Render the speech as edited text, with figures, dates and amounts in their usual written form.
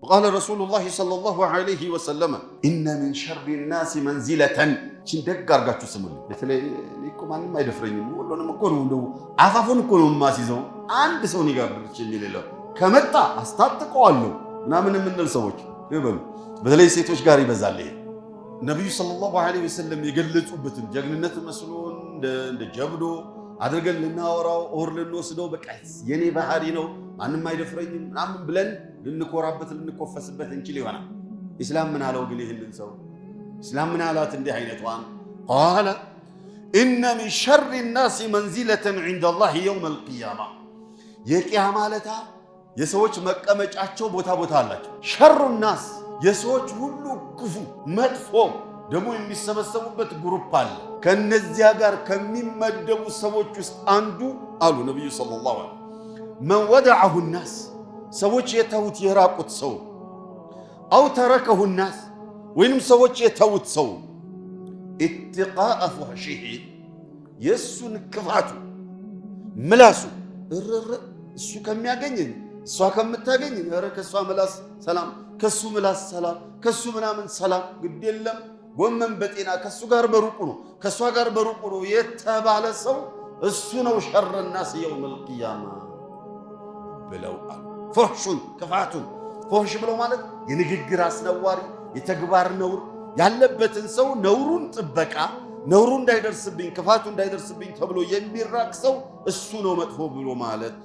قال رسول الله صلى الله عليه وسلم إن من شر الناس منزلة شندق أرجعت سمعني مثل ليكم أنا ما يدفرني والله أنا ما كونوا لو عفافون كونوا ما سيزون عند سوني قبل شيء لله كمتى أستطيع قالوا نامن من السوق يبل بدل يسيتوش قاري بزالي النبي صلى الله عليه وسلم يقلد أبتن جعلنا مسلون الجبلو አድርገን ልናወራው ኦር ልንወስደው በቃስ የኔ ባህሪ ነው ማንንም አይደፍረኝም ምናምን ብለን ልንኮራበት ልንቆፈስበት እንችል ይሆናል። ኢስላም ምን አለው ግን ይሄንን ሰው ኢስላም ምን አላት እንዲህ አይነቷን قال ان من شر الناس منزله عند الله يوم القيامه የቂያማ ለታ የሰዎች መቀመጫቸው ቦታ አላቸው። ሸሩ الناس የሰዎች ሁሉ ክፉ መጥፎ ደሞ የሚሰበሰቡበት ግሩፕ አለ። ከነዚያ ጋር ከሚመደቡ ሰዎች ውስጥ አንዱ አሉ ነብዩ ሰለላሁ ዐለይሂ ወሰለም من ودعه الناس ሰዎች የተውት የራቁት ሰው አው ተረከሁ الناس ወይንም ሰዎች የተውት ሰው اتقاء فحشه የሱን ክፋቱ ምላሱ እሱ ከሚያገኘኝ እሷ ከምታገኝ ኧረ ከሷ ምላስ ሰላም ከሱ ምላስ ሰላም ከሱ ምናምን ሰላም ግድ የለም ጎመን በጤና ከሱ ጋር በሩቁ ነው ከሷ ጋር በሩቁ ነው የተባለ ሰው እሱ ነው ሸር الناس يوم القيامه ብለው አሉ። ፈህሹን ክፋቱን ፈህሽ ብለው ማለት የንግግር አስነዋሪ የተግባር ነውር ያለበትን ሰው ነውሩን ጥበቃ ነውሩ እንዳይደርስብኝ ክፋቱ እንዳይደርስብኝ ተብሎ የሚራቅ ሰው እሱ ነው መጥፎ ብሎ ማለት